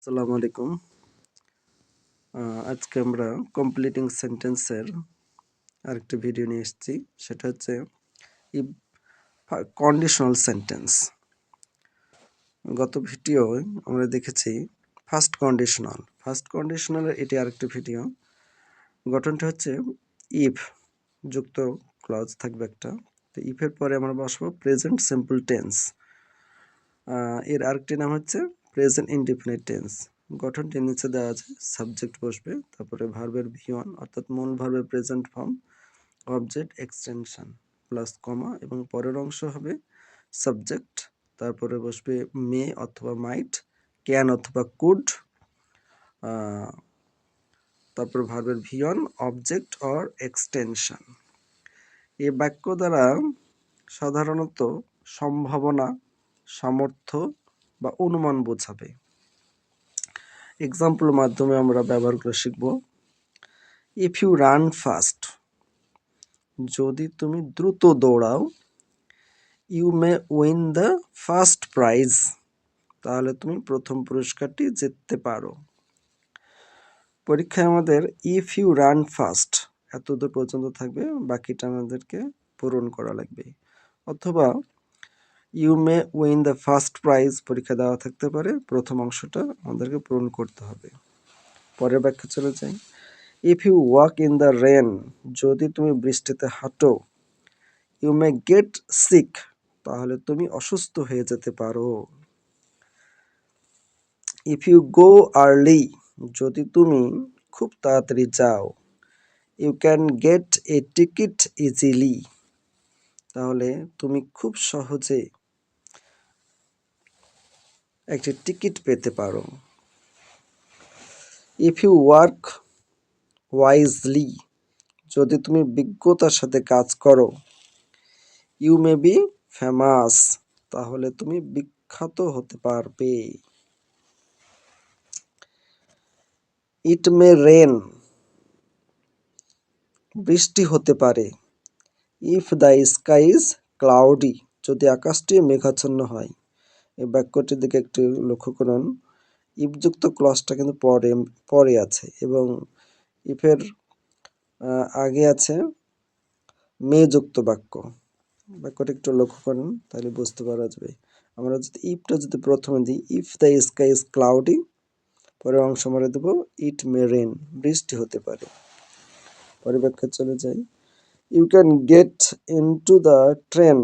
আসসালামু আলাইকুম। আজকে আমরা কমপ্লিটিং সেন্টেন্সের আরেকটি ভিডিও নিয়ে এসেছি। সেটা হচ্ছে ইফ কন্ডিশনাল সেন্টেন্স। গত ভিডিওয় আমরা দেখেছি ফার্স্ট কন্ডিশনালের এটি আরেকটি ভিডিও। গঠনটা হচ্ছে ইফ যুক্ত ক্লজ থাকবে একটা, তো ইফের পরে আমরা বসবো প্রেজেন্ট সিম্পল টেন্স। এর আরেকটি নাম হচ্ছে প্রেজেন্ট ইনডিফিনিট টেন্স। গঠনটি নিচে দেওয়া আছে, সাবজেক্ট বসবে, তারপরে ভার্বের V1 অর্থাৎ মূল ভার্বের present form, object, extension plus কমা, এবং পরের অংশ হবে সাবজেক্ট, তারপরে বসবে মে অথবা মাইট, ক্যান অথবা কুড, তারপর ভার্বের V1 অবজেক্ট অর এক্সটেনশন। এই বাক্য দ্বারা সাধারণত সম্ভাবনা, সামর্থ্য বা অনুমান বোঝাবে। এক্সাম্পলের মাধ্যমে আমরা ব্যবহার করে শিখব। ইফ ইউ রান ফাস্ট, যদি তুমি দ্রুত দৌড়াও, you may win the first prize, তাহলে তুমি প্রথম পুরস্কারটি জিততে পারো। পরীক্ষায় আমাদের ইফ ইউ রান ফাস্ট এতদূর পর্যন্ত থাকবে, বাকিটা আমাদেরকে পূরণ করা লাগবে। অথবা you may win the first prize পরীক্ষা দেওয়া থাকতে পারে, প্রথম অংশটা আমাদেরকে পূরণ করতে হবে। পরের ব্যাখ্যা চলে যাই। If you walk in the rain, যদি তুমি বৃষ্টিতে হাঁটো, ইউ মে গেট সিক, তাহলে তুমি অসুস্থ হয়ে যেতে পারো। ইফ ইউ গো আর্লি, যদি তুমি খুব তাড়াতাড়ি যাও, you can get a ticket easily, তাহলে তুমি খুব সহজে একটি টিকিট পেতে পারো। ইফ ইউ ওয়ার্ক ওয়াইজলি, যদি তুমি বিজ্ঞতার সাথে কাজ করো, ইউ মে বি ফেমাস, তাহলে তুমি বিখ্যাত হতে পারবে। ইট মে রেন, বৃষ্টি হতে পারে। If the sky is cloudy, যদি আকাশটি মেঘাচ্ছন্ন হয়। এই বাক্যটির দিকে একটু লক্ষ্য করুন। ইফযুক্ত ক্লজটা কিন্তু পরে আছে, এবং ইফের আগে আছে মে যুক্ত বাক্য। বাক্যটা একটু লক্ষ্য করুন, তাহলে বুঝতে পারা যাবে। আমরা যদি ইফটা যদি প্রথমে দিই, if the sky is cloudy, পরের অংশ আমরা দেবো ইট মে রেন, বৃষ্টি হতে পারে। পরের ব্যাখ্যা চলে যাই। You can get into the train,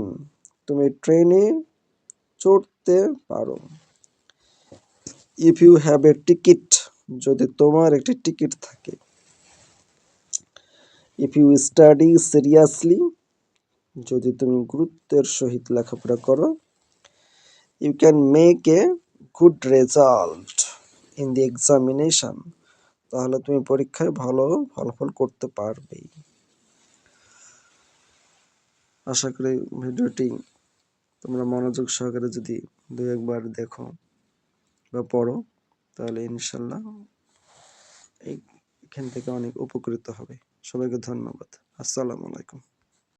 তুমি ট্রেনে চড়তে পারো। If you have a ticket, যদি তোমার একটি টিকিট থাকে। ইফ ইউ স্টাডি সিরিয়াসলি, যদি তুমি গুরুত্বের সহিত লেখাপড়া করো। You can make a good result in the examination, তাহলে তুমি পরীক্ষায় ভালো ফলাফল করতে পারবে। আশা করি ভিডিওটি তোমরা মনোযোগ সহকারে যদি দু একবার দেখো বা পড়ো, তাহলে ইনশাল্লাহ এখান থেকে অনেক উপকৃত হবে। সবাইকে ধন্যবাদ। আসসালামু আলাইকুম।